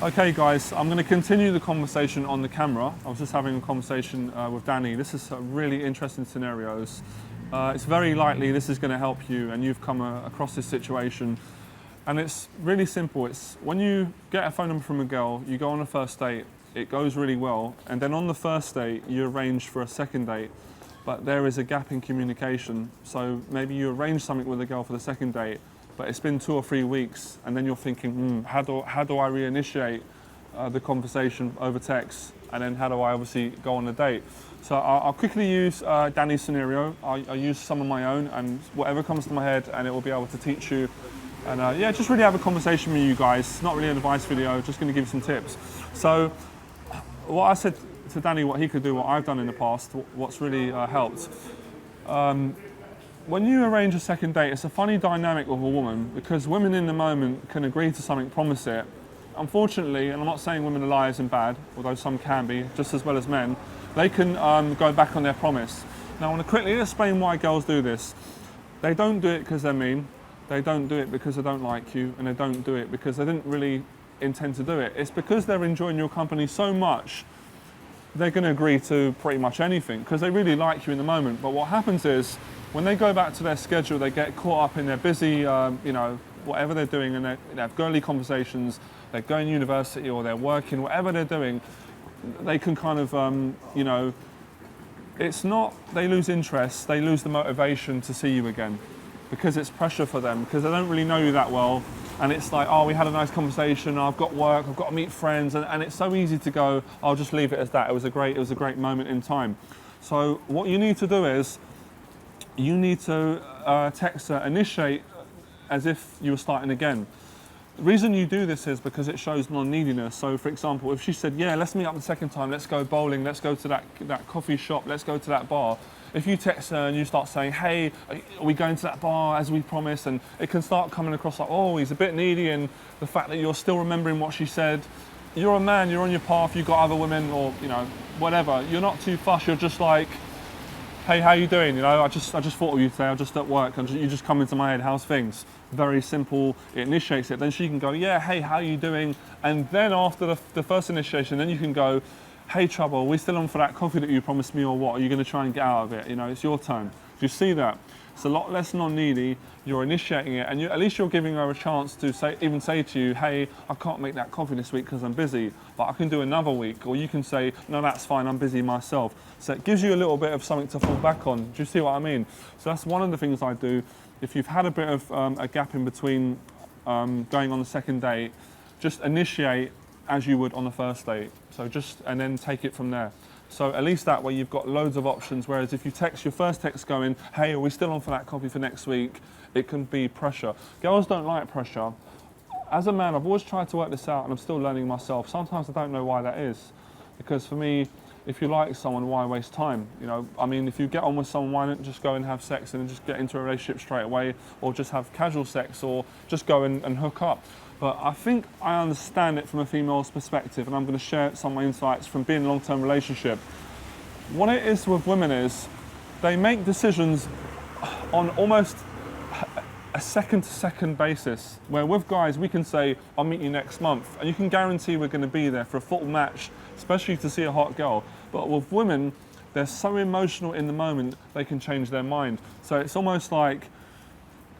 Okay guys, I'm going to continue the conversation on the camera. I was just having a conversation with Danny. This is really interesting scenarios. It's very likely this is going to help you and you've come across this situation. And it's really simple. It's when you get a phone number from a girl, you go on a first date, it goes really well, and then on the first date you arrange for a second date, but there is a gap in communication. So maybe you arrange something with a girl for the second date, but it's been 2 or 3 weeks, and then you're thinking, how do I reinitiate the conversation over text, and then how do I obviously go on a date? So I'll quickly use Danny's scenario. I'll use some of my own, and whatever comes to my head, and it will be able to teach you. And yeah, just really have a conversation with you guys. Not really an advice video, just going to give you some tips. So what I said to Danny, what he could do, what I've done in the past, what's really helped. When you arrange a second date, it's a funny dynamic with a woman, because women in the moment can agree to something, promise it. Unfortunately, and I'm not saying women are liars and bad, although some can be, just as well as men, they can go back on their promise. Now I want to quickly explain why girls do this. They don't do it because they're mean, they don't do it because they don't like you, and they don't do it because they didn't really intend to do it. It's because they're enjoying your company so much, they're going to agree to pretty much anything, because they really like you in the moment. But what happens is, when they go back to their schedule, they get caught up in their busy, whatever they're doing, and they have girly conversations, they're going to university or they're working, whatever they're doing, they can kind of, it's not, they lose interest, they lose the motivation to see you again, because it's pressure for them, because they don't really know you that well, and it's like, oh, we had a nice conversation, I've got work, I've got to meet friends, and it's so easy to go, I'll just leave it as that, it was a great moment in time. So what you need to do is, you need to text her, initiate as if you were starting again. The reason you do this is because it shows non-neediness. So for example, if she said, yeah, let's meet up the second time, let's go bowling, let's go to that coffee shop, let's go to that bar. If you text her and you start saying, hey, are we going to that bar as we promised? And it can start coming across like, oh, he's a bit needy, and the fact that you're still remembering what she said. You're a man, you're on your path, you've got other women, or whatever. You're not too fussed, you're just like, hey, how you doing? I just thought of you today, I'm just at work, and you just come into my head, how's things? Very simple, it initiates it. Then she can go, yeah, hey, how you doing? And then after the first initiation, then you can go, hey, trouble, are we still on for that coffee that you promised me, or what? Are you going to try and get out of it? It's your turn. Do you see that? It's a lot less non-needy, you're initiating it, and at least you're giving her a chance to even say to you, hey, I can't make that coffee this week because I'm busy, but I can do another week. Or you can say, no, that's fine, I'm busy myself. So it gives you a little bit of something to fall back on. Do you see what I mean? So that's one of the things I do. If you've had a bit of a gap in between going on the second date, just initiate as you would on the first date. So and then take it from there. So at least that way you've got loads of options, whereas if you text your first text going, hey, are we still on for that coffee for next week? It can be pressure. Girls don't like pressure. As a man, I've always tried to work this out, and I'm still learning myself. Sometimes I don't know why that is. Because for me, if you like someone, why waste time? If you get on with someone, why not just go and have sex and just get into a relationship straight away, or just have casual sex, or just go and hook up? But I think I understand it from a female's perspective, and I'm going to share some of my insights from being in a long-term relationship. What it is with women is they make decisions on almost a second-to-second basis, where with guys we can say, I'll meet you next month, and you can guarantee we're going to be there for a full match, especially to see a hot girl. But with women, they're so emotional in the moment, they can change their mind. So it's almost like,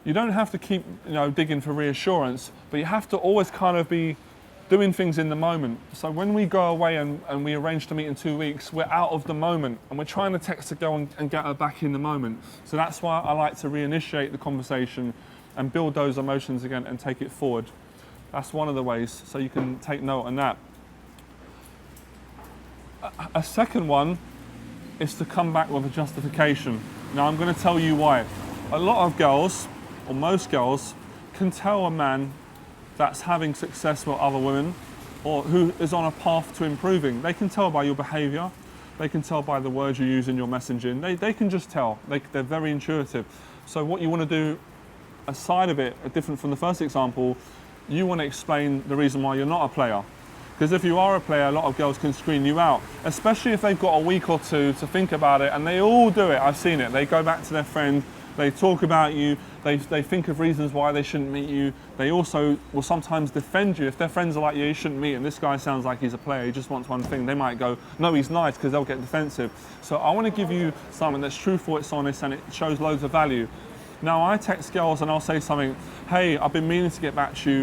you don't have to keep digging for reassurance, but you have to always kind of be doing things in the moment. So when we go away and we arrange to meet in 2 weeks, we're out of the moment, and we're trying to text the girl and get her back in the moment. So that's why I like to reinitiate the conversation and build those emotions again and take it forward. That's one of the ways, so you can take note on that. A second one is to come back with a justification. Now I'm going to tell you why. A lot of girls, or most girls, can tell a man that's having success with other women, or who is on a path to improving. They can tell by your behaviour, they can tell by the words you use in your messaging, they can just tell, they're very intuitive. So what you want to do, aside of it, different from the first example, you want to explain the reason why you're not a player. Because if you are a player, a lot of girls can screen you out, especially if they've got a week or two to think about it, and they all do it, I've seen it. They go back to their friend, they talk about you, they think of reasons why they shouldn't meet you. They also will sometimes defend you. If their friends are like, yeah, you shouldn't meet him, this guy sounds like he's a player, he just wants one thing, they might go, no, he's nice, because they'll get defensive. So I want to give you something that's truthful, it's honest, and it shows loads of value. Now, I text girls and I'll say something, hey, I've been meaning to get back to you,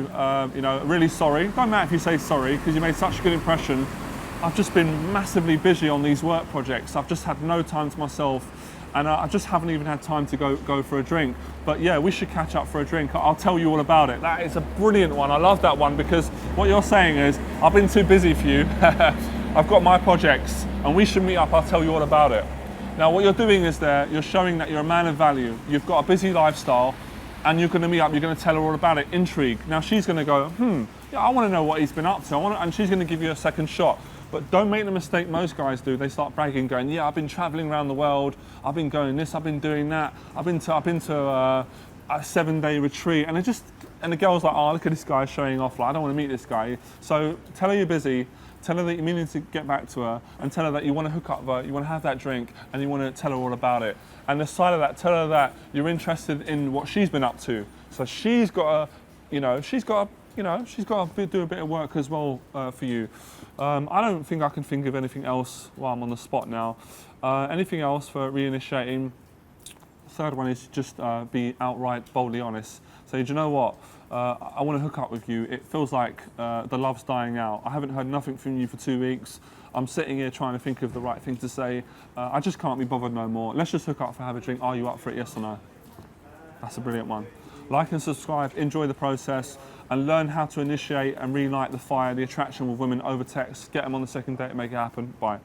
you know, really sorry. Don't matter if you say sorry, because you made such a good impression. I've just been massively busy on these work projects. I've just had no time to myself, and I just haven't even had time to go for a drink. But yeah, we should catch up for a drink. I'll tell you all about it. That is a brilliant one. I love that one, because what you're saying is, I've been too busy for you. I've got my projects, and we should meet up. I'll tell you all about it. Now, what you're doing is you're showing that you're a man of value. You've got a busy lifestyle, and you're going to meet up, you're going to tell her all about it. Intrigue. Now, she's going to go, yeah, I want to know what he's been up to. And she's going to give you a second shot. But don't make the mistake most guys do. They start bragging, going, yeah, I've been traveling around the world. I've been going this, I've been doing that. I've been to a 7-day retreat. And the girl's like, oh, look at this guy showing off. Like, I don't want to meet this guy. So tell her you're busy. Tell her that you're meaning to get back to her, and tell her that you want to hook up with her, you want to have that drink, and you want to tell her all about it. And aside of that, tell her that you're interested in what she's been up to. So she's got to do a bit of work as well for you. I don't think I can think of anything else while I'm on the spot now. Anything else for reinitiating? Third one is just be outright boldly honest. Say, do you know what? I want to hook up with you. It feels like the love's dying out. I haven't heard nothing from you for 2 weeks. I'm sitting here trying to think of the right thing to say. I just can't be bothered no more. Let's just hook up for have a drink. Are you up for it, yes or no? That's a brilliant one. Like and subscribe, enjoy the process, and learn how to initiate and relight the fire, the attraction with women over text. Get them on the second date and make it happen. Bye.